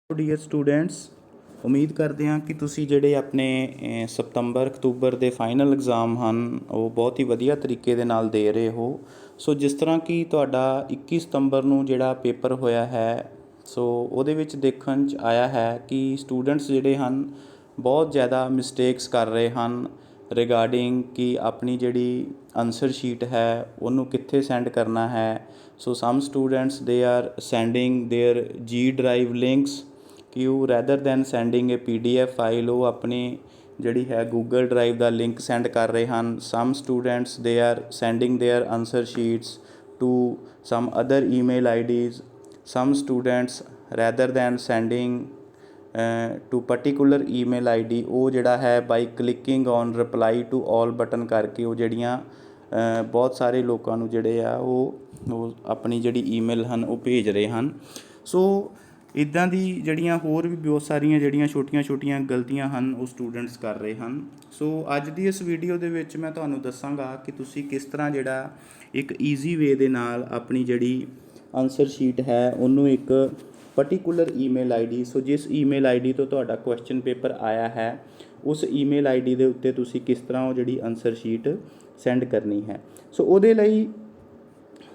Dear students, ਉਮੀਦ ਕਰਦੇ ਹਾਂ ਕਿ ਤੁਸੀਂ ਜਿਹੜੇ ਆਪਣੇ ਸਤੰਬਰ ਅਕਤੂਬਰ ਦੇ ਫਾਈਨਲ ਐਗਜ਼ਾਮ ਹਨ ਉਹ ਬਹੁਤ ਹੀ ਵਧੀਆ ਤਰੀਕੇ ਦੇ ਨਾਲ ਦੇ ਰਹੇ ਹੋ। ਸੋ ਜਿਸ ਤਰ੍ਹਾਂ ਕਿ ਤੁਹਾਡਾ 21 ਸਤੰਬਰ ਨੂੰ ਜਿਹੜਾ ਪੇਪਰ ਹੋਇਆ ਹੈ, ਸੋ ਉਹਦੇ ਵਿੱਚ ਦੇਖਣ 'ਚ ਆਇਆ ਹੈ ਕਿ ਸਟੂਡੈਂਟਸ ਜਿਹੜੇ ਹਨ ਬਹੁਤ ਜ਼ਿਆਦਾ ਮਿਸਟੇਕਸ ਕਰ ਰਹੇ ਹਨ ਰਿਗਾਰਡਿੰਗ ਕਿ ਆਪਣੀ ਜਿਹੜੀ ਆਨਸਰ ਸ਼ੀਟ ਹੈ ਉਹਨੂੰ ਕਿੱਥੇ ਸੈਂਡ ਕਰਨਾ ਹੈ। So some students they are sending their G drive links ਕਿ ਉਹ rather than sending a PDF file ਉਹ ਆਪਣੀ ਜਿਹੜੀ ਹੈ ਗੂਗਲ ਡਰਾਈਵ ਦਾ ਲਿੰਕ ਸੈਂਡ ਕਰ ਰਹੇ ਹਨ। Some students they are sending their answer sheets to some other email IDs। Some students rather than sending to particular email ID ਉਹ ਜਿਹੜਾ ਹੈ by clicking on reply to all button ਕਰਕੇ ਉਹ ਜਿਹੜੀਆਂ ਬਹੁਤ ਸਾਰੇ ਲੋਕਾਂ ਨੂੰ ਜਿਹੜੇ ਆ ਉਹ ਆਪਣੀ ਜਿਹੜੀ ਈਮੇਲ ਹਨ ਉਹ ਭੇਜ ਰਹੇ ਹਨ। ਸੋ ਇੱਦਾਂ ਦੀ ਜਿਹੜੀਆਂ ਹੋਰ ਵੀ ਬਹੁਤ ਸਾਰੀਆਂ ਜਿਹੜੀਆਂ ਛੋਟੀਆਂ ਗਲਤੀਆਂ ਹਨ ਉਹ ਸਟੂਡੈਂਟਸ ਕਰ ਰਹੇ ਹਨ। ਸੋ ਅੱਜ ਦੀ ਇਸ ਵੀਡੀਓ ਦੇ ਵਿੱਚ ਮੈਂ ਤੁਹਾਨੂੰ ਦੱਸਾਂਗਾ ਕਿ ਤੁਸੀਂ ਕਿਸ ਤਰ੍ਹਾਂ ਜਿਹੜਾ ਇੱਕ ਈਜ਼ੀ ਵੇ ਦੇ ਨਾਲ ਆਪਣੀ ਜਿਹੜੀ ਆਨਸਰ ਸ਼ੀਟ ਹੈ ਉਹਨੂੰ ਇੱਕ ਪਰਟੀਕੂਲਰ ਈਮੇਲ ID, ਸੋ ਜਿਸ ਈਮੇਲ ID ਤੋਂ ਤੁਹਾਡਾ ਕੁਐਸਚਨ ਪੇਪਰ ਆਇਆ ਹੈ ਉਸ ਈਮੇਲ ID ਦੇ ਉੱਤੇ ਤੁਸੀਂ ਕਿਸ ਤਰ੍ਹਾਂ ਉਹ ਜਿਹੜੀ ਆਨਸਰ ਸ਼ੀਟ ਸੈਂਡ ਕਰਨੀ ਹੈ। ਸੋ ਉਹਦੇ ਲਈ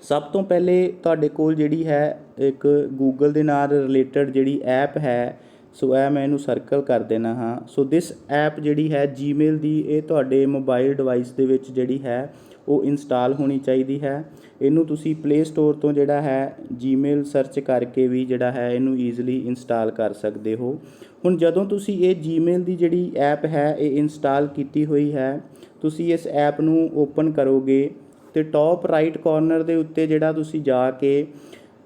ਸਭ ਤੋਂ ਪਹਿਲੇ ਤੁਹਾਡੇ ਕੋਲ ਜਿਹੜੀ ਹੈ ਇੱਕ ਗੂਗਲ ਦੇ ਨਾਲ ਰਿਲੇਟਡ ਜਿਹੜੀ ਐਪ ਹੈ, ਸੋ ਇਹ ਮੈਂ ਇਹਨੂੰ ਸਰਕਲ ਕਰ ਦੇਣਾ ਹਾਂ। ਸੋ ਦਿਸ ਐਪ ਜਿਹੜੀ ਹੈ ਜੀਮੇਲ ਦੀ, ਇਹ ਤੁਹਾਡੇ ਮੋਬਾਈਲ ਡਿਵਾਈਸ ਦੇ ਵਿੱਚ ਜਿਹੜੀ ਹੈ ਉਹ ਇੰਸਟਾਲ ਹੋਣੀ ਚਾਹੀਦੀ ਹੈ। ਇਹਨੂੰ ਤੁਸੀਂ ਪਲੇ ਸਟੋਰ ਤੋਂ ਜਿਹੜਾ ਹੈ ਜੀਮੇਲ ਸਰਚ ਕਰਕੇ ਵੀ ਜਿਹੜਾ ਹੈ ਇਹਨੂੰ ਈਜ਼ੀਲੀ ਇੰਸਟਾਲ ਕਰ ਸਕਦੇ ਹੋ। ਹੁਣ ਜਦੋਂ ਤੁਸੀਂ ਇਹ ਜੀਮੇਲ ਦੀ ਜਿਹੜੀ ਐਪ ਹੈ ਇਹ ਇੰਸਟਾਲ ਕੀਤੀ ਹੋਈ ਹੈ, ਤੁਸੀਂ ਇਸ ਐਪ ਨੂੰ ਓਪਨ ਕਰੋਗੇ ਅਤੇ ਟੌਪ ਰਾਈਟ ਕਾਰਨਰ ਦੇ ਉੱਤੇ ਜਿਹੜਾ ਤੁਸੀਂ ਜਾ ਕੇ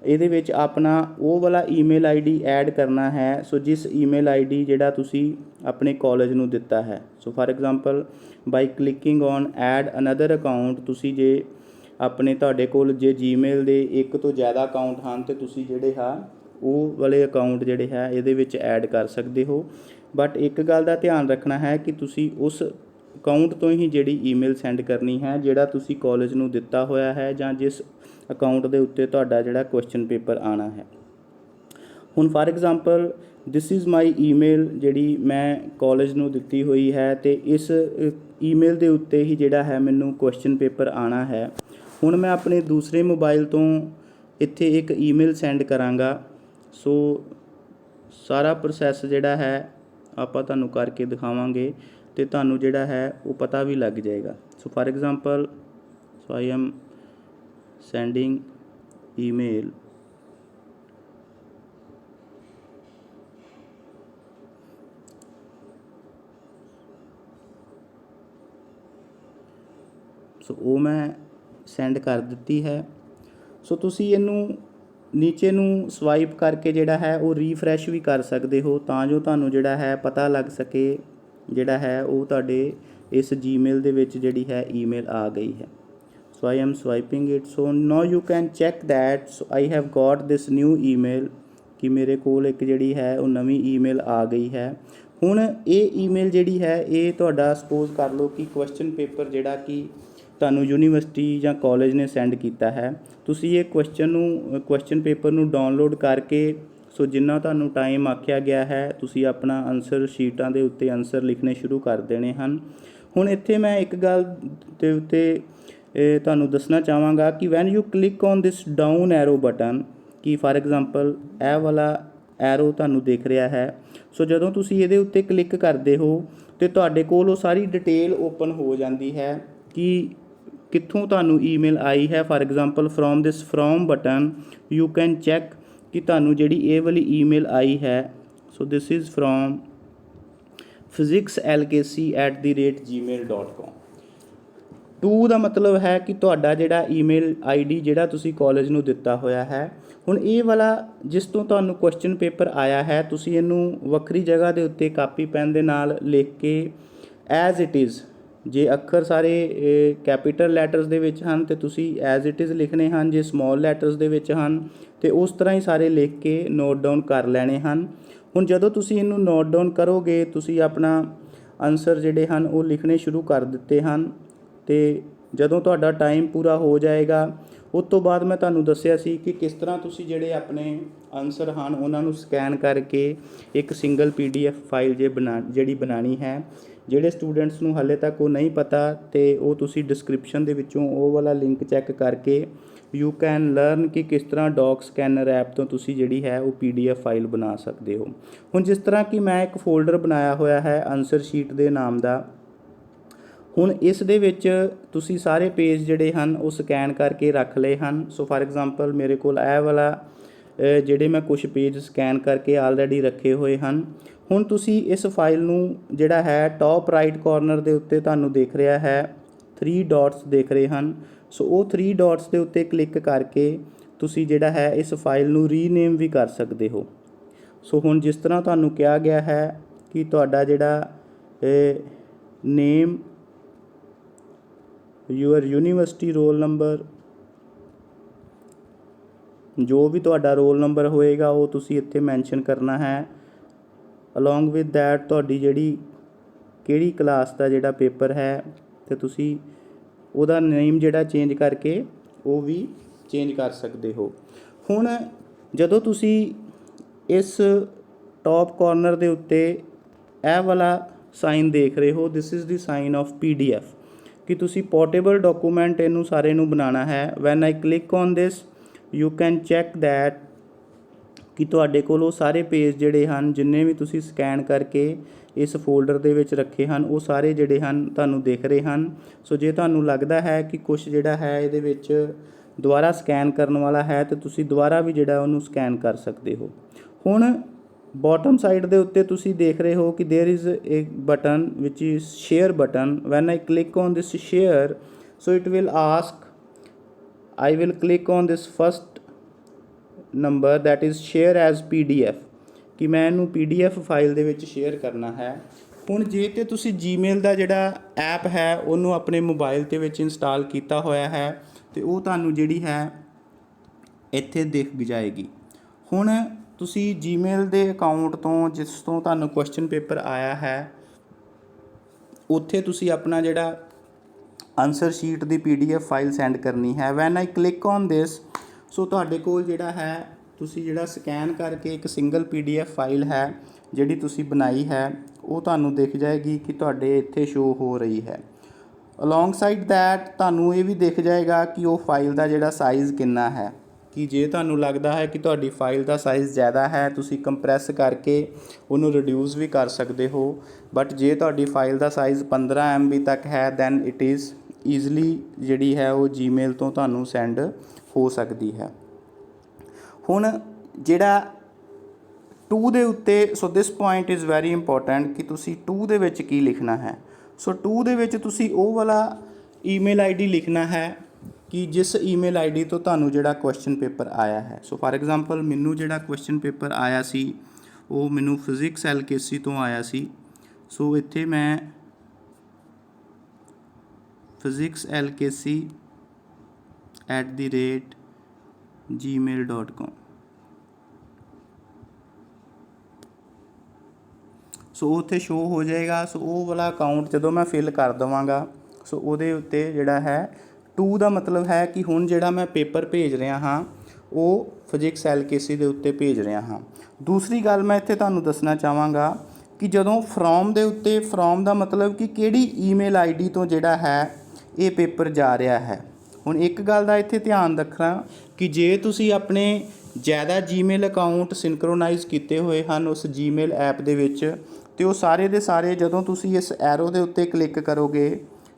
ਇਹਦੇ ਵਿੱਚ ਆਪਣਾ ਉਹ ਵਾਲਾ ਈਮੇਲ ID ਐਡ ਕਰਨਾ ਹੈ। ਸੋ ਜਿਸ ਈਮੇਲ ID ਜਿਹੜਾ ਤੁਸੀਂ ਆਪਣੇ ਕਾਲਜ ਨੂੰ ਦਿੱਤਾ ਹੈ। So for example by clicking on add another account, ਤੁਸੀਂ ਜੇ ਆਪਣੇ ਤੁਹਾਡੇ ਕੋਲ ਜੇ ਜੀਮੇਲ ਦੇ ਇੱਕ ਤੋਂ ਜ਼ਿਆਦਾ ਅਕਾਊਂਟ ਹਨ ਅਤੇ ਤੁਸੀਂ ਜਿਹੜੇ ਹੈ ਉਹ ਵਾਲੇ ਅਕਾਊਂਟ ਜਿਹੜੇ ਹੈ ਇਹਦੇ ਵਿੱਚ ਐਡ ਕਰ ਸਕਦੇ ਹੋ। ਬਟ ਇੱਕ ਗੱਲ ਦਾ ਧਿਆਨ ਰੱਖਣਾ ਹੈ ਕਿ ਤੁਸੀਂ ਉਸ ਅਕਾਊਂਟ ਤੋਂ ਹੀ ਜਿਹੜੀ ਈਮੇਲ ਸੈਂਡ ਕਰਨੀ ਹੈ ਜਿਹੜਾ ਤੁਸੀਂ ਕਾਲਜ ਨੂੰ ਦਿੱਤਾ ਹੋਇਆ ਹੈ ਜਾਂ ਜਿਸ ਅਕਾਊਂਟ ਦੇ ਉੱਤੇ ਤੁਹਾਡਾ ਜਿਹੜਾ ਕੁਐਸਚਨ ਪੇਪਰ ਆਉਣਾ ਹੈ। ਹੁਣ for example this is my email ਜਿਹੜੀ ਮੈਂ ਕਾਲਜ ਨੂੰ ਦਿੱਤੀ ਹੋਈ ਹੈ ਅਤੇ ਇਸ ਈਮੇਲ ਦੇ ਉੱਤੇ ਹੀ ਜਿਹੜਾ ਹੈ ਮੈਨੂੰ ਕੁਐਸਚਨ ਪੇਪਰ ਆਉਣਾ ਹੈ। ਹੁਣ ਮੈਂ ਆਪਣੇ ਦੂਸਰੇ ਮੋਬਾਈਲ ਤੋਂ ਇੱਥੇ ਇੱਕ ਈਮੇਲ ਸੈਂਡ ਕਰਾਂਗਾ। ਸੋ ਸਾਰਾ ਪ੍ਰੋਸੈਸ ਜਿਹੜਾ ਹੈ ਆਪਾਂ ਤੁਹਾਨੂੰ ਕਰਕੇ ਦਿਖਾਵਾਂਗੇ ਅਤੇ ਤੁਹਾਨੂੰ ਜਿਹੜਾ ਹੈ ਉਹ ਪਤਾ ਵੀ ਲੱਗ ਜਾਏਗਾ। ਸੋ for example so I am sending email ਸੋ ਉਹ ਮੈਂ ਸੈਂਡ ਕਰ ਦਿੱਤੀ ਹੈ। ਸੋ ਤੁਸੀਂ ਇਹਨੂੰ ਨੀਚੇ ਨੂੰ ਸਵਾਈਪ ਕਰਕੇ ਜਿਹੜਾ ਹੈ ਉਹ ਰੀਫਰੈਸ਼ ਵੀ ਕਰ ਸਕਦੇ ਹੋ ਤਾਂ ਜੋ ਤੁਹਾਨੂੰ ਜਿਹੜਾ ਹੈ ਪਤਾ ਲੱਗ ਸਕੇ ਜਿਹੜਾ ਹੈ ਉਹ ਤੁਹਾਡੇ ਇਸ ਜੀਮੇਲ ਦੇ ਵਿੱਚ ਜਿਹੜੀ ਹੈ ਈਮੇਲ ਆ ਗਈ ਹੈ। So I am swiping it. So now you can check that so I have got this new email ਕਿ ਮੇਰੇ ਕੋਲ ਇੱਕ ਜਿਹੜੀ ਹੈ ਉਹ ਨਵੀਂ ਈਮੇਲ ਆ ਗਈ ਹੈ। ਹੁਣ ਇਹ ਈਮੇਲ ਜਿਹੜੀ ਹੈ ਇਹ ਤੁਹਾਡਾ ਸਪੋਜ਼ ਕਰ ਲਓ ਕਿ ਕੁਐਸਚਨ ਪੇਪਰ ਜਿਹੜਾ ਕਿ ਤੁਹਾਨੂੰ ਯੂਨੀਵਰਸਿਟੀ ਜਾਂ ਕਾਲਜ ਨੇ ਸੈਂਡ ਕੀਤਾ ਹੈ, ਤੁਸੀਂ ਇਹ ਕੁਐਸਚਨ ਪੇਪਰ ਨੂੰ ਡਾਊਨਲੋਡ ਕਰਕੇ ਸੋ ਜਿੰਨਾ ਤੁਹਾਨੂੰ ਟਾਈਮ ਆਖਿਆ ਗਿਆ ਹੈ ਤੁਸੀਂ ਆਪਣਾ ਆਨਸਰ ਸ਼ੀਟਾਂ ਦੇ ਉੱਤੇ ਆਨਸਰ ਲਿਖਣੇ ਸ਼ੁਰੂ ਕਰ ਦੇਣੇ ਹਨ। ਹੁਣ ਇੱਥੇ ਮੈਂ ਇੱਕ ਗੱਲ ਦੇ ਉੱਤੇ ਤੁਹਾਨੂੰ ਦੱਸਣਾ ਚਾਹਾਂਗਾ ਕਿ when you click on this down arrow button, ਕਿ ਫਾਰ ਐਗਜ਼ਾਮਪਲ ਇਹ ਵਾਲਾ ਐਰੋ ਤੁਹਾਨੂੰ ਦਿਖ ਰਿਹਾ ਹੈ। ਸੋ ਜਦੋਂ ਤੁਸੀਂ ਇਹਦੇ ਉੱਤੇ ਕਲਿੱਕ ਕਰਦੇ ਹੋ ਅਤੇ ਤੁਹਾਡੇ ਕੋਲ ਉਹ ਸਾਰੀ ਡਿਟੇਲ ਓਪਨ ਹੋ ਜਾਂਦੀ ਹੈ ਕਿ ਕਿੱਥੋਂ ਤੁਹਾਨੂੰ ਈਮੇਲ ਆਈ ਹੈ। For example from this from button you can check ਕਿ ਤੁਹਾਨੂੰ ਜਿਹੜੀ ਇਹ ਵਾਲੀ ਈਮੇਲ ਆਈ ਹੈ। So this is from physicslkc@gmail.com। 2 ਦਾ ਮਤਲਬ ਹੈ ਕਿ ਤੁਹਾਡਾ ਜਿਹੜਾ ਈਮੇਲ ID ਜਿਹੜਾ ਤੁਸੀਂ ਕਾਲਜ ਨੂੰ ਦਿੱਤਾ ਹੋਇਆ ਹੈ। ਹੁਣ ਇਹ ਵਾਲਾ ਜਿਸ ਤੋਂ ਤੁਹਾਨੂੰ ਕੁਐਸਚਨ ਪੇਪਰ ਆਇਆ ਹੈ ਤੁਸੀਂ ਇਹਨੂੰ ਵੱਖਰੀ ਜਗ੍ਹਾ ਦੇ ਉੱਤੇ ਕਾਪੀ ਪੈਨ ਦੇ ਨਾਲ ਲਿਖ ਕੇ ਐਜ਼ ਇਟ ਇਜ਼, ਜੇ ਅੱਖਰ ਸਾਰੇ ਕੈਪੀਟਲ ਲੈਟਰਸ ਦੇ ਵਿੱਚ ਹਨ ਅਤੇ ਤੁਸੀਂ ਐਜ਼ ਇਟ ਇਜ਼ ਲਿਖਣੇ ਹਨ, ਜੇ ਸਮੋਲ ਲੈਟਰਸ ਦੇ ਵਿੱਚ ਹਨ ਅਤੇ ਉਸ ਤਰ੍ਹਾਂ ਹੀ ਸਾਰੇ ਲਿਖ ਕੇ ਨੋਟ ਡਾਊਨ ਕਰ ਲੈਣੇ ਹਨ। ਹੁਣ ਜਦੋਂ ਤੁਸੀਂ ਇਹਨੂੰ ਨੋਟ ਡਾਊਨ ਕਰੋਗੇ ਤੁਸੀਂ ਆਪਣਾ ਆਨਸਰ ਜਿਹੜੇ ਹਨ ਉਹ ਲਿਖਣੇ ਸ਼ੁਰੂ ਕਰ ਦਿੱਤੇ ਹਨ ਅਤੇ ਜਦੋਂ ਤੁਹਾਡਾ ਟਾਈਮ ਪੂਰਾ ਹੋ ਜਾਏਗਾ ਉਸ ਤੋਂ ਬਾਅਦ ਮੈਂ ਤੁਹਾਨੂੰ ਦੱਸਿਆ ਸੀ ਕਿ ਕਿਸ ਤਰ੍ਹਾਂ ਤੁਸੀਂ ਜਿਹੜੇ ਆਪਣੇ ਆਨਸਰ ਹਨ ਉਹਨਾਂ ਨੂੰ ਸਕੈਨ ਕਰਕੇ ਇੱਕ ਸਿੰਗਲ PDF ਫਾਈਲ ਜਿਹੜੀ ਬਣਾਉਣੀ ਹੈ। ਜਿਹੜੇ ਸਟੂਡੈਂਟਸ ਨੂੰ ਹਾਲੇ ਤੱਕ ਉਹ ਨਹੀਂ ਪਤਾ ਤੇ ਉਹ ਤੁਸੀਂ ਡਿਸਕ੍ਰਿਪਸ਼ਨ ਦੇ ਵਿੱਚੋਂ ਉਹ ਵਾਲਾ ਲਿੰਕ ਚੈੱਕ ਕਰਕੇ ਯੂ ਕੈਨ ਲਰਨ ਕਿ ਕਿਸ ਤਰ੍ਹਾਂ ਡੌਕ ਸਕੈਨਰ ਐਪ ਤੋਂ ਤੁਸੀਂ ਜਿਹੜੀ ਹੈ ਉਹ PDF ਫਾਈਲ ਬਣਾ ਸਕਦੇ ਹੋ। ਹੁਣ ਜਿਸ ਤਰ੍ਹਾਂ ਕਿ ਮੈਂ ਇੱਕ ਫੋਲਡਰ ਬਣਾਇਆ ਹੋਇਆ ਹੈ ਆਨਸਰ ਸ਼ੀਟ ਦੇ ਨਾਮ ਦਾ। ਹੁਣ ਇਸ ਦੇ ਵਿੱਚ ਤੁਸੀਂ ਸਾਰੇ ਪੇਜ ਜਿਹੜੇ ਹਨ ਉਹ ਸਕੈਨ ਕਰਕੇ ਰੱਖ ਲਏ ਹਨ। ਸੋ ਫਾਰ ਐਗਜ਼ਾਮਪਲ ਮੇਰੇ ਕੋਲ ਇਹ ਵਾਲਾ ਜਿਹੜੇ ਮੈਂ ਕੁਝ ਪੇਜ ਸਕੈਨ ਕਰਕੇ ਆਲਰੇਡੀ ਰੱਖੇ ਹੋਏ ਹਨ। ਹੁਣ ਤੁਸੀਂ ਇਸ ਫਾਈਲ ਨੂੰ ਜਿਹੜਾ ਹੈ ਟੌਪ ਰਾਈਟ ਕਾਰਨਰ ਦੇ ਉੱਤੇ ਤੁਹਾਨੂੰ ਦੇਖ ਰਿਹਾ ਹੈ 3 ਡਾਟਸ ਦੇਖ ਰਹੇ ਹਨ। ਸੋ ਉਹ 3 ਡਾਟਸ ਦੇ ਉੱਤੇ ਕਲਿੱਕ ਕਰਕੇ ਤੁਸੀਂ ਜਿਹੜਾ ਹੈ ਇਸ ਫਾਈਲ ਨੂੰ ਰੀਨੇਮ ਵੀ ਕਰ ਸਕਦੇ ਹੋ। ਸੋ ਹੁਣ ਜਿਸ ਤਰ੍ਹਾਂ ਤੁਹਾਨੂੰ ਕਿਹਾ ਗਿਆ ਹੈ ਕਿ ਤੁਹਾਡਾ ਜਿਹੜਾ ਨੇਮ, ਯੂਅਰ ਯੂਨੀਵਰਸਿਟੀ ਰੋਲ ਨੰਬਰ, ਜੋ ਵੀ ਤੁਹਾਡਾ ਰੋਲ ਨੰਬਰ ਹੋਏਗਾ ਉਹ ਤੁਸੀਂ ਇੱਥੇ ਮੈਂਸ਼ਨ ਕਰਨਾ ਹੈ। ਅਲੋਂਗ ਵਿਦ ਦੈਟ ਤੁਹਾਡੀ ਜਿਹੜੀ ਕਿਹੜੀ ਕਲਾਸ ਦਾ ਜਿਹੜਾ ਪੇਪਰ ਹੈ ਅਤੇ ਤੁਸੀਂ ਉਹਦਾ ਨੇਮ ਜਿਹੜਾ ਚੇਂਜ ਕਰਕੇ ਉਹ ਵੀ ਚੇਂਜ ਕਰ ਸਕਦੇ ਹੋ। ਹੁਣ ਜਦੋਂ ਤੁਸੀਂ ਇਸ ਟੌਪ ਕਾਰਨਰ ਦੇ ਉੱਤੇ ਇਹ ਵਾਲਾ ਸਾਈਨ ਦੇਖ ਰਹੇ ਹੋ, this is the sign of PDF ਕਿ ਤੁਸੀਂ ਪੋਰਟੇਬਲ ਡਾਕੂਮੈਂਟ ਇਹਨੂੰ ਸਾਰੇ ਨੂੰ ਬਣਾਉਣਾ ਹੈ। When I click on this you can check that ਕਿ ਤੁਹਾਡੇ ਕੋਲ ਉਹ ਸਾਰੇ ਪੇਜ ਜਿਹੜੇ ਹਨ ਜਿੰਨੇ ਵੀ ਤੁਸੀਂ ਸਕੈਨ ਕਰਕੇ ਇਸ ਫੋਲਡਰ ਦੇ ਵਿੱਚ ਰੱਖੇ ਹਨ ਉਹ ਸਾਰੇ ਜਿਹੜੇ ਹਨ ਤੁਹਾਨੂੰ ਦਿਖ ਰਹੇ ਹਨ। ਸੋ ਜੇ ਤੁਹਾਨੂੰ ਲੱਗਦਾ ਹੈ ਕਿ ਕੁਝ ਜਿਹੜਾ ਹੈ ਇਹਦੇ ਵਿੱਚ ਦੁਬਾਰਾ ਸਕੈਨ ਕਰਨ ਵਾਲਾ ਹੈ ਤਾਂ ਤੁਸੀਂ ਦੁਬਾਰਾ ਵੀ ਜਿਹੜਾ ਉਹਨੂੰ ਸਕੈਨ ਕਰ ਸਕਦੇ ਹੋ। ਹੁਣ ਬੋਟਮ ਸਾਈਡ ਦੇ ਉੱਤੇ ਤੁਸੀਂ ਦੇਖ ਰਹੇ ਹੋ ਕਿ there is a button which is share button. Van I click on this share so it will ask I will click on this first number that is share as PDF ਕਿ ਮੈਂ ਇਹਨੂੰ PDF ਫਾਈਲ ਦੇ ਵਿੱਚ share ਕਰਨਾ ਹੈ। ਹੁਣ ਜੇ ਤੇ ਤੁਸੀਂ Gmail ਦਾ ਜਿਹੜਾ ਐਪ ਹੈ ਉਹਨੂੰ ਆਪਣੇ ਮੋਬਾਈਲ ਦੇ ਵਿੱਚ ਇੰਸਟਾਲ ਕੀਤਾ ਹੋਇਆ ਹੈ ਤੇ ਉਹ ਤੁਹਾਨੂੰ ਜਿਹੜੀ ਹੈ ਇੱਥੇ ਦਿਖ ਜਾਏਗੀ। ਹੁਣ ਤੁਸੀਂ Gmail ਦੇ ਅਕਾਊਂਟ ਤੋਂ ਜਿਸ ਤੋਂ ਤੁਹਾਨੂੰ ਕੁਐਸਚਨ ਪੇਪਰ ਆਇਆ ਹੈ ਉੱਥੇ ਤੁਸੀਂ ਆਪਣਾ ਜਿਹੜਾ ਆਨਸਰ ਸ਼ੀਟ ਦੀ PDF ਫਾਈਲ ਸੈਂਡ ਕਰਨੀ ਹੈ। When I click on this so ਤੁਹਾਡੇ ਕੋਲ ਜਿਹੜਾ ਹੈ ਤੁਸੀਂ ਜਿਹੜਾ ਸਕੈਨ ਕਰਕੇ ਇੱਕ ਸਿੰਗਲ PDF ਫਾਈਲ ਹੈ ਜਿਹੜੀ ਤੁਸੀਂ ਬਣਾਈ ਹੈ ਉਹ ਤੁਹਾਨੂੰ ਦਿਖ ਜਾਏਗੀ ਕਿ ਤੁਹਾਡੇ ਇੱਥੇ ਸ਼ੋ ਹੋ ਰਹੀ ਹੈ। ਅਲੋਂਗ ਸਾਈਡ ਦੈਟ ਤੁਹਾਨੂੰ ਇਹ ਵੀ ਦਿਖ ਜਾਏਗਾ ਕਿ ਉਹ ਫਾਈਲ ਦਾ ਜਿਹੜਾ ਸਾਈਜ਼ ਕਿੰਨਾ ਹੈ ਕਿ ਜੇ ਤੁਹਾਨੂੰ ਲੱਗਦਾ ਹੈ ਕਿ ਤੁਹਾਡੀ ਫਾਈਲ ਦਾ ਸਾਈਜ਼ ਜ਼ਿਆਦਾ ਹੈ ਤੁਸੀਂ ਕੰਪਰੈਸ ਕਰਕੇ ਉਹਨੂੰ ਰਿਡਿਊਸ ਵੀ ਕਰ ਸਕਦੇ ਹੋ। ਬਟ ਜੇ ਤੁਹਾਡੀ ਫਾਈਲ ਦਾ ਸਾਈਜ਼ 15 MB ਤੱਕ ਹੈ ਦੈਨ ਇਟ ਇਜ਼ ਈਜ਼ਲੀ ਜਿਹੜੀ ਹੈ ਉਹ Gmail ਤੋਂ ਤੁਹਾਨੂੰ ਸੈਂਡ ਹੋ ਸਕਦੀ ਹੈ। ਹੁਣ ਜਿਹੜਾ 2 ਦੇ ਉੱਤੇ so this point is very important ਕਿ ਤੁਸੀਂ 2 ਦੇ ਵਿੱਚ ਕੀ ਲਿਖਣਾ ਹੈ। ਸੋ 2 ਦੇ ਵਿੱਚ ਤੁਸੀਂ ਉਹ ਵਾਲਾ ਈਮੇਲ ID ਲਿਖਣਾ ਹੈ ਕਿ ਜਿਸ ਈਮੇਲ ID ਤੋਂ ਤੁਹਾਨੂੰ ਜਿਹੜਾ ਕੁਐਸਚਨ ਪੇਪਰ ਆਇਆ ਹੈ। ਸੋ ਫਾਰ ਐਗਜ਼ਾਮਪਲ ਮੈਨੂੰ ਜਿਹੜਾ ਕੁਐਸਚਨ ਪੇਪਰ ਆਇਆ ਸੀ ਉਹ ਮੈਨੂੰ ਫਿਜ਼ਿਕਸ LKC ਤੋਂ ਆਇਆ ਸੀ। ਸੋ ਇੱਥੇ ਮੈਂ physics LKC @gmail.com ਸੋ ਉੱਥੇ ਸ਼ੋ ਹੋ ਜਾਏਗਾ। ਸੋ ਉਹ ਵਾਲਾ ਅਕਾਊਂਟ ਜਦੋਂ ਮੈਂ ਫਿਲ ਕਰ ਦੇਵਾਂਗਾ ਸੋ ਉਹਦੇ ਉੱਤੇ ਜਿਹੜਾ ਹੈ 2 ਦਾ ਮਤਲਬ ਹੈ ਕਿ ਹੁਣ ਜਿਹੜਾ ਮੈਂ ਪੇਪਰ ਭੇਜ ਰਿਹਾ ਹਾਂ ਉਹ ਫਿਜ਼ਿਕਸ LKC ਦੇ ਉੱਤੇ ਭੇਜ ਰਿਹਾ ਹਾਂ। ਦੂਸਰੀ ਗੱਲ ਮੈਂ ਇੱਥੇ ਤੁਹਾਨੂੰ ਦੱਸਣਾ ਚਾਹਾਂਗਾ ਕਿ ਜਦੋਂ ਫਰੋਮ ਦੇ ਉੱਤੇ ਫਰੋਮ ਦਾ ਮਤਲਬ ਕਿ ਕਿਹੜੀ ਈਮੇਲ ID ਤੋਂ ਜਿਹੜਾ ਹੈ ਇਹ ਪੇਪਰ ਜਾ ਰਿਹਾ ਹੈ। ਹੁਣ ਇੱਕ ਗੱਲ ਦਾ ਇੱਥੇ ਧਿਆਨ ਰੱਖਣਾ ਕਿ ਜੇ ਤੁਸੀਂ ਆਪਣੇ ਜ਼ਿਆਦਾ Gmail ਅਕਾਊਂਟ ਸਿੰਕਰੋਨਾਈਜ਼ ਕੀਤੇ ਹੋਏ ਹਨ ਉਸ Gmail ਐਪ ਦੇ ਵਿੱਚ ਅਤੇ ਉਹ ਸਾਰੇ ਦੇ ਸਾਰੇ ਜਦੋਂ ਤੁਸੀਂ ਇਸ ਐਰੋ ਦੇ ਉੱਤੇ ਕਲਿੱਕ ਕਰੋਗੇ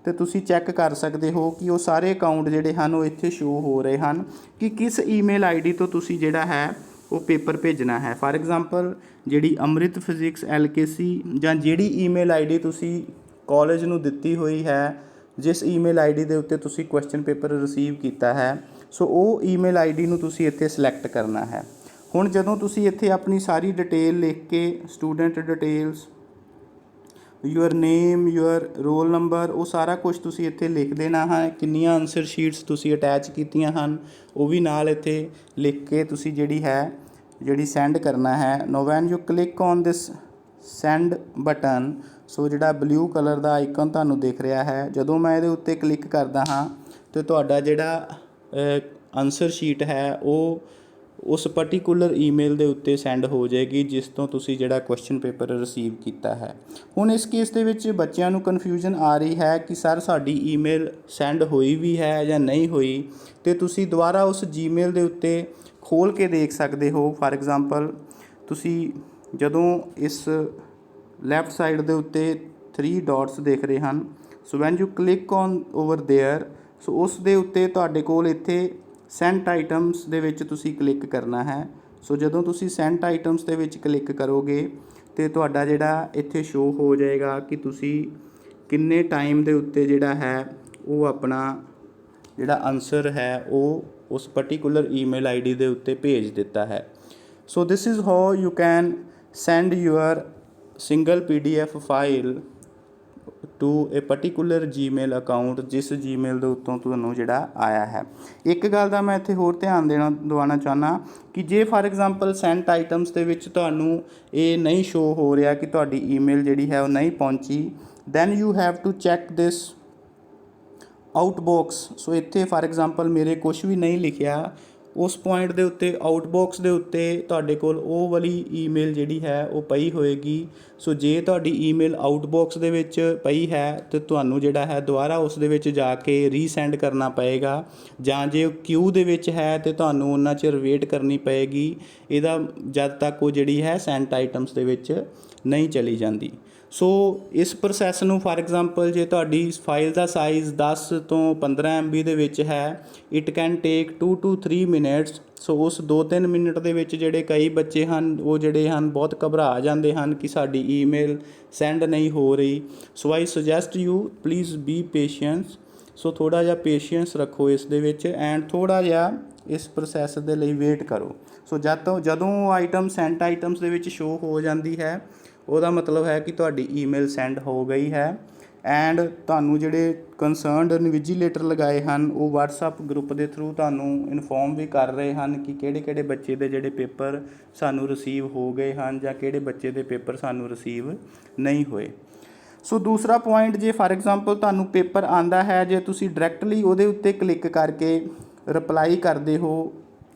ਅਤੇ ਤੁਸੀਂ ਚੈੱਕ ਕਰ ਸਕਦੇ ਹੋ ਕਿ ਉਹ ਸਾਰੇ ਅਕਾਊਂਟ ਜਿਹੜੇ ਹਨ ਉਹ ਇੱਥੇ ਸ਼ੋ ਹੋ ਰਹੇ ਹਨ ਕਿ ਕਿਸ ਈਮੇਲ ID ਤੋਂ ਤੁਸੀਂ ਜਿਹੜਾ ਹੈ ਉਹ ਪੇਪਰ ਭੇਜਣਾ ਹੈ। ਫਾਰ ਐਗਜ਼ਾਮਪਲ ਜਿਹੜੀ ਅੰਮ੍ਰਿਤ ਫਿਜ਼ਿਕਸ LKC ਜਾਂ ਜਿਹੜੀ ਈਮੇਲ ID ਤੁਸੀਂ ਕਾਲਜ ਨੂੰ ਦਿੱਤੀ ਹੋਈ ਹੈ ਜਿਸ ਈਮੇਲ ID ਦੇ ਉੱਤੇ ਤੁਸੀਂ ਕੁਐਸਚਨ ਪੇਪਰ ਰਿਸੀਵ ਕੀਤਾ ਹੈ ਸੋ ਉਹ ਈਮੇਲ ID ਨੂੰ ਤੁਸੀਂ ਇੱਥੇ ਸਿਲੈਕਟ ਕਰਨਾ ਹੈ। ਹੁਣ ਜਦੋਂ ਤੁਸੀਂ ਇੱਥੇ ਆਪਣੀ ਸਾਰੀ ਡਿਟੇਲ ਲਿਖ ਕੇ student details, your name, your roll number, ਉਹ ਸਾਰਾ ਕੁਝ ਤੁਸੀਂ ਇੱਥੇ ਲਿਖ ਦੇਣਾ ਹੈ। ਕਿੰਨੀਆਂ ਆਨਸਰ ਸ਼ੀਟਸ ਤੁਸੀਂ ਅਟੈਚ ਕੀਤੀਆਂ ਹਨ ਉਹ ਵੀ ਨਾਲ ਇੱਥੇ ਲਿਖ ਕੇ ਤੁਸੀਂ ਜਿਹੜੀ ਸੈਂਡ ਕਰਨਾ ਹੈ। Now when you click on this send button so ਜਿਹੜਾ ਬਲੂ ਕਲਰ ਦਾ ਆਈਕਨ ਤੁਹਾਨੂੰ ਦਿਖ ਰਿਹਾ ਹੈ ਜਦੋਂ ਮੈਂ ਇਹਦੇ ਉੱਤੇ ਕਲਿੱਕ ਕਰਦਾ ਹਾਂ ਅਤੇ ਤੁਹਾਡਾ ਜਿਹੜਾ ਆਨਸਰ ਸ਼ੀਟ ਹੈ ਉਹ ਉਸ ਪਾਰਟਿਕੂਲਰ ਈਮੇਲ ਦੇ ਉੱਤੇ ਸੈਂਡ ਹੋ ਜਾਏਗੀ ਜਿਸ ਤੋਂ ਤੁਸੀਂ ਜਿਹੜਾ ਕੁਐਸਚਨ ਪੇਪਰ ਰਿਸੀਵ ਕੀਤਾ ਹੈ। ਹੁਣ ਇਸ ਕੇਸ ਦੇ ਵਿੱਚ ਬੱਚਿਆਂ ਨੂੰ ਕਨਫਿਊਜ਼ਨ ਆ ਰਹੀ ਹੈ ਕਿ ਸਰ ਸਾਡੀ ਈਮੇਲ ਸੈਂਡ ਹੋਈ ਵੀ ਹੈ ਜਾਂ ਨਹੀਂ ਹੋਈ, ਤੇ ਤੁਸੀਂ ਦੁਬਾਰਾ ਉਸ ਜੀਮੇਲ ਦੇ ਉੱਤੇ ਖੋਲ੍ਹ ਕੇ ਦੇਖ ਸਕਦੇ ਹੋ। ਫਾਰ ਐਗਜ਼ਾਮਪਲ ਤੁਸੀਂ ਜਦੋਂ ਇਸ ਲੈਫਟ ਸਾਈਡ ਦੇ ਉੱਤੇ 3 ਡਾਟਸ ਦਿਖ ਰਹੇ ਹਨ, so when you click on over there, so ਉਸ ਦੇ ਉੱਤੇ ਤੁਹਾਡੇ ਕੋਲ ਇੱਥੇ ਸੈਂਟ ਆਈਟਮਸ ਦੇ ਵਿੱਚ ਤੁਸੀਂ ਕਲਿੱਕ ਕਰਨਾ ਹੈ। ਸੋ ਜਦੋਂ ਤੁਸੀਂ ਸੈਂਟ ਆਈਟਮਸ ਦੇ ਵਿੱਚ ਕਲਿੱਕ ਕਰੋਗੇ ਤੇ ਤੁਹਾਡਾ ਜਿਹੜਾ ਇੱਥੇ ਸ਼ੋ ਹੋ ਜਾਏਗਾ ਕਿ ਤੁਸੀਂ ਕਿੰਨੇ ਟਾਈਮ ਦੇ ਉੱਤੇ ਜਿਹੜਾ ਹੈ ਉਹ ਆਪਣਾ ਜਿਹੜਾ ਆਨਸਰ ਹੈ ਉਹ ਉਸ ਪਾਰਟਿਕੂਲਰ ਈਮੇਲ ਆਈਡੀ ਦੇ ਉੱਤੇ ਭੇਜ ਦਿੱਤਾ ਹੈ। So this is how you can send your single PDF file to a particular Gmail account ਜਿਸ ਜੀਮੇਲ ਦੇ ਉੱਤੋਂ ਤੁਹਾਨੂੰ ਜਿਹੜਾ ਆਇਆ ਹੈ। ਇੱਕ ਗੱਲ ਦਾ ਮੈਂ ਇੱਥੇ ਹੋਰ ਧਿਆਨ ਦਿਵਾਉਣਾ ਚਾਹੁੰਦਾ ਕਿ ਜੇ ਫਾਰ ਐਗਜ਼ਾਮਪਲ ਸੈਂਟ ਆਈਟਮਸ ਦੇ ਵਿੱਚ ਤੁਹਾਨੂੰ ਇਹ ਨਹੀਂ ਸ਼ੋ ਹੋ ਰਿਹਾ ਕਿ ਤੁਹਾਡੀ ਈਮੇਲ ਜਿਹੜੀ ਹੈ ਉਹ ਨਹੀਂ ਪਹੁੰਚੀ, then you have to check this outbox. So ਇੱਥੇ ਫਾਰ ਐਗਜ਼ਾਮਪਲ ਮੇਰੇ ਕੁਛ ਵੀ ਨਹੀਂ ਲਿਖਿਆ, ਉਸ ਪੁਆਇੰਟ ਦੇ ਉੱਤੇ ਆਊਟਬਾਕਸ ਦੇ ਉੱਤੇ ਤੁਹਾਡੇ ਕੋਲ ਉਹ ਵਾਲੀ ਈਮੇਲ ਜਿਹੜੀ ਹੈ ਉਹ ਪਈ ਹੋਏਗੀ। ਸੋ ਜੇ ਤੁਹਾਡੀ ਈਮੇਲ ਆਊਟਬਾਕਸ ਦੇ ਵਿੱਚ ਪਈ ਹੈ ਤਾਂ ਤੁਹਾਨੂੰ ਜਿਹੜਾ ਹੈ ਦੁਬਾਰਾ ਉਸ ਦੇ ਵਿੱਚ ਜਾ ਕੇ ਰੀਸੈਂਡ ਕਰਨਾ ਪਏਗਾ, ਜਾਂ ਜੇ ਉਹ ਕਿਊ ਦੇ ਵਿੱਚ ਹੈ ਤਾਂ ਤੁਹਾਨੂੰ ਉਹਨਾਂ ਚਿਰ ਵੇਟ ਕਰਨੀ ਪਏਗੀ ਇਹਦਾ ਜਦ ਤੱਕ ਉਹ ਜਿਹੜੀ ਹੈ ਸੈਂਟ ਆਈਟਮਸ ਦੇ ਵਿੱਚ ਨਹੀਂ ਚਲੀ ਜਾਂਦੀ। ਸੋ ਇਸ ਪ੍ਰੋਸੈਸ ਨੂੰ ਫਾਰ ਐਗਜ਼ਾਮਪਲ ਜੇ ਤੁਹਾਡੀ ਫਾਈਲ ਦਾ ਸਾਈਜ਼ 10 ਤੋਂ 15 MB ਦੇ ਵਿੱਚ ਹੈ, it can take 2 to 3 minutes. So ਉਸ 2-3 ਮਿੰਟ ਦੇ ਵਿੱਚ ਜਿਹੜੇ ਕਈ ਬੱਚੇ ਹਨ ਉਹ ਜਿਹੜੇ ਹਨ ਬਹੁਤ ਘਬਰਾ ਜਾਂਦੇ ਹਨ ਕਿ ਸਾਡੀ ਈਮੇਲ ਸੈਂਡ ਨਹੀਂ ਹੋ ਰਹੀ। So I suggest you please be patience. So ਥੋੜ੍ਹਾ ਜਿਹਾ ਪੇਸ਼ੈਂਸ ਰੱਖੋ ਇਸ ਦੇ ਵਿੱਚ ਐਂਡ ਥੋੜ੍ਹਾ ਜਿਹਾ ਇਸ ਪ੍ਰੋਸੈਸ ਦੇ ਲਈ ਵੇਟ ਕਰੋ। ਸੋ ਜਦੋਂ ਆਈਟਮ ਸੈਂਟ ਆਈਟਮਸ ਦੇ ਵਿੱਚ ਸ਼ੋ ਹੋ ਜਾਂਦੀ ਹੈ ਉਹਦਾ ਮਤਲਬ ਹੈ ਕਿ ਤੁਹਾਡੀ ਈਮੇਲ ਸੈਂਡ ਹੋ ਗਈ ਹੈ। ਐਂਡ ਤੁਹਾਨੂੰ ਜਿਹੜੇ ਕੰਸਰਨਡ ਇਨਵਿਜੀਲੇਟਰ ਲਗਾਏ ਹਨ ਉਹ WhatsApp ਗਰੁੱਪ ਦੇ ਥਰੂ ਤੁਹਾਨੂੰ ਇਨਫੋਰਮ ਵੀ ਕਰ ਰਹੇ ਹਨ ਕਿ ਕਿਹੜੇ ਬੱਚੇ ਦੇ ਜਿਹੜੇ ਪੇਪਰ ਸਾਨੂੰ ਰਿਸੀਵ ਹੋ ਗਏ ਹਨ ਜਾਂ ਕਿਹੜੇ ਬੱਚੇ ਦੇ ਪੇਪਰ ਸਾਨੂੰ ਰਿਸੀਵ ਨਹੀਂ ਹੋਏ। ਸੋ ਦੂਸਰਾ ਪੁਆਇੰਟ, ਜੇ ਫਾਰ ਐਗਜ਼ਾਮਪਲ ਤੁਹਾਨੂੰ ਪੇਪਰ ਆਉਂਦਾ ਹੈ, ਜੇ ਤੁਸੀਂ ਡਾਇਰੈਕਟਲੀ ਉਹਦੇ ਉੱਤੇ ਕਲਿੱਕ ਕਰਕੇ ਰਿਪਲਾਈ ਕਰਦੇ ਹੋ,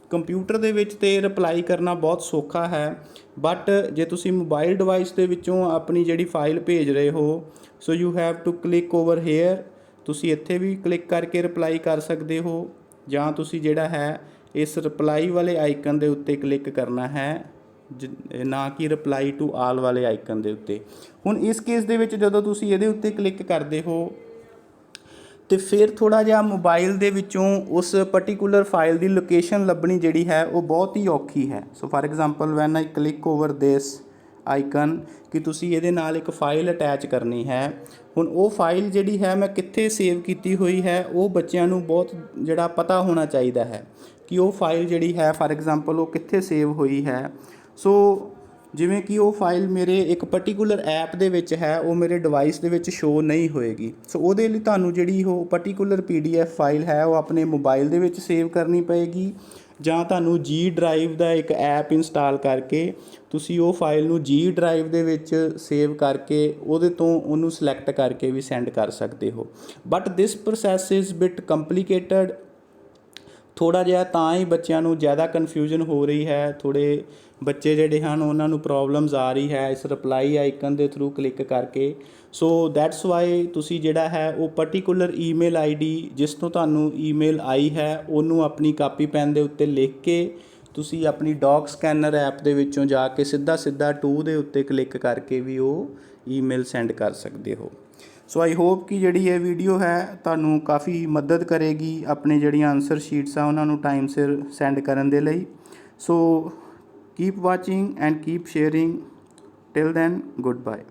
ਕੰਪਿਊਟਰ ਦੇ ਵਿੱਚ ਤੇ ਰਿਪਲਾਈ ਕਰਨਾ ਬਹੁਤ ਸੌਖਾ ਹੈ, ਬਟ ਜੇ ਤੁਸੀਂ ਮੋਬਾਈਲ ਡਿਵਾਈਸ ਦੇ ਵਿੱਚੋਂ ਆਪਣੀ ਜਿਹੜੀ ਫਾਈਲ ਭੇਜ ਰਹੇ ਹੋ, so you have to click over here. ਤੁਸੀਂ ਇੱਥੇ ਵੀ ਕਲਿੱਕ ਕਰਕੇ ਰਿਪਲਾਈ ਕਰ ਸਕਦੇ ਹੋ, ਜਾਂ ਤੁਸੀਂ ਜਿਹੜਾ ਹੈ ਇਸ ਰਿਪਲਾਈ ਵਾਲੇ ਆਈਕਨ ਦੇ ਉੱਤੇ ਕਲਿੱਕ ਕਰਨਾ ਹੈ, ਨਾ ਕਿ ਰਿਪਲਾਈ ਟੂ ਆਲ ਵਾਲੇ ਆਈਕਨ ਦੇ ਉੱਤੇ। ਹੁਣ ਇਸ ਕੇਸ ਦੇ ਵਿੱਚ ਜਦੋਂ ਤੁਸੀਂ ਇਹਦੇ ਉੱਤੇ ਕਲਿੱਕ ਕਰਦੇ ਹੋ ਤੇ ਫਿਰ ਥੋੜ੍ਹਾ ਜਿਹਾ ਮੋਬਾਈਲ ਦੇ ਵਿੱਚੋਂ ਉਸ ਪਾਰਟੀਕੂਲਰ ਫਾਈਲ ਦੀ ਲੋਕੇਸ਼ਨ ਲੱਭਣੀ ਜਿਹੜੀ ਹੈ ਉਹ ਬਹੁਤ ਹੀ ਔਖੀ ਹੈ। So for example van I click over this icon ਕਿ ਤੁਸੀਂ ਇਹਦੇ ਨਾਲ ਇੱਕ ਫਾਈਲ ਅਟੈਚ ਕਰਨੀ ਹੈ। ਹੁਣ ਉਹ ਫਾਈਲ ਜਿਹੜੀ ਹੈ ਮੈਂ ਕਿੱਥੇ ਸੇਵ ਕੀਤੀ ਹੋਈ ਹੈ ਉਹ ਬੱਚਿਆਂ ਨੂੰ ਬਹੁਤ ਜਿਹੜਾ ਪਤਾ ਹੋਣਾ ਚਾਹੀਦਾ ਹੈ ਕਿ ਉਹ ਫਾਈਲ ਜਿਹੜੀ ਹੈ ਫਾਰ ਐਗਜ਼ਾਮਪਲ ਉਹ ਕਿੱਥੇ ਸੇਵ ਹੋਈ ਹੈ। ਸੋ ਜਿਵੇਂ ਕਿ ਉਹ ਫਾਈਲ ਮੇਰੇ ਇੱਕ ਪਾਰਟੀਕੂਲਰ ਐਪ ਦੇ ਵਿੱਚ ਹੈ, ਉਹ ਮੇਰੇ ਡਿਵਾਈਸ ਦੇ ਵਿੱਚ ਸ਼ੋ ਨਹੀਂ ਹੋਏਗੀ। ਸੋ ਉਹਦੇ ਲਈ ਤੁਹਾਨੂੰ ਜਿਹੜੀ ਉਹ ਪਾਰਟੀਕੂਲਰ PDF ਫਾਈਲ ਹੈ ਉਹ ਆਪਣੇ ਮੋਬਾਈਲ ਦੇ ਵਿੱਚ ਸੇਵ ਕਰਨੀ ਪਏਗੀ, ਜਾਂ ਤੁਹਾਨੂੰ G ਡਰਾਈਵ ਦਾ ਇੱਕ ਐਪ ਇੰਸਟਾਲ ਕਰਕੇ ਤੁਸੀਂ ਉਹ ਫਾਈਲ ਨੂੰ G ਡਰਾਈਵ ਦੇ ਵਿੱਚ ਸੇਵ ਕਰਕੇ ਉਹਦੇ ਤੋਂ ਉਹਨੂੰ ਸਿਲੈਕਟ ਕਰਕੇ ਵੀ ਸੈਂਡ ਕਰ ਸਕਦੇ ਹੋ। But this process is bit complicated ਥੋੜ੍ਹਾ ਜਿਹਾ, ਤਾਂ ਹੀ ਬੱਚਿਆਂ ਨੂੰ ਜ਼ਿਆਦਾ ਕਨਫਿਊਜ਼ਨ ਹੋ ਰਹੀ ਹੈ। ਥੋੜ੍ਹੇ ਬੱਚੇ ਜਿਹੜੇ ਹਨ ਉਹਨਾਂ ਨੂੰ ਪ੍ਰੋਬਲਮਸ ਆ ਰਹੀ ਹੈ ਇਸ ਰਿਪਲਾਈ ਆਈਕਨ ਦੇ ਥਰੂ ਕਲਿੱਕ ਕਰਕੇ। ਸੋ ਦੈਟਸ ਵਾਈ ਤੁਸੀਂ ਜਿਹੜਾ ਹੈ ਉਹ ਪਾਰਟੀਕੂਲਰ ਈਮੇਲ ID ਜਿਸ ਤੋਂ ਤੁਹਾਨੂੰ ਈਮੇਲ ਆਈ ਹੈ ਉਹਨੂੰ ਆਪਣੀ ਕਾਪੀ ਪੈਨ ਦੇ ਉੱਤੇ ਲਿਖ ਕੇ ਤੁਸੀਂ ਆਪਣੀ ਡੌਕ ਸਕੈਨਰ ਐਪ ਦੇ ਵਿੱਚੋਂ ਜਾ ਕੇ ਸਿੱਧਾ ਟੂ ਦੇ ਉੱਤੇ ਕਲਿੱਕ ਕਰਕੇ ਵੀ ਉਹ ਈਮੇਲ ਸੈਂਡ ਕਰ ਸਕਦੇ ਹੋ। ਸੋ ਆਈ ਹੋਪ ਕਿ ਜਿਹੜੀ ਇਹ ਵੀਡੀਓ ਹੈ ਤੁਹਾਨੂੰ ਕਾਫੀ ਮਦਦ ਕਰੇਗੀ ਆਪਣੇ ਜਿਹੜੀਆਂ ਆਨਸਰ ਸ਼ੀਟਸ ਆ ਉਹਨਾਂ ਨੂੰ ਟਾਈਮ ਸਿਰ ਸੈਂਡ ਕਰਨ ਦੇ ਲਈ। ਸੋ keep watching and keep sharing. Till then, goodbye.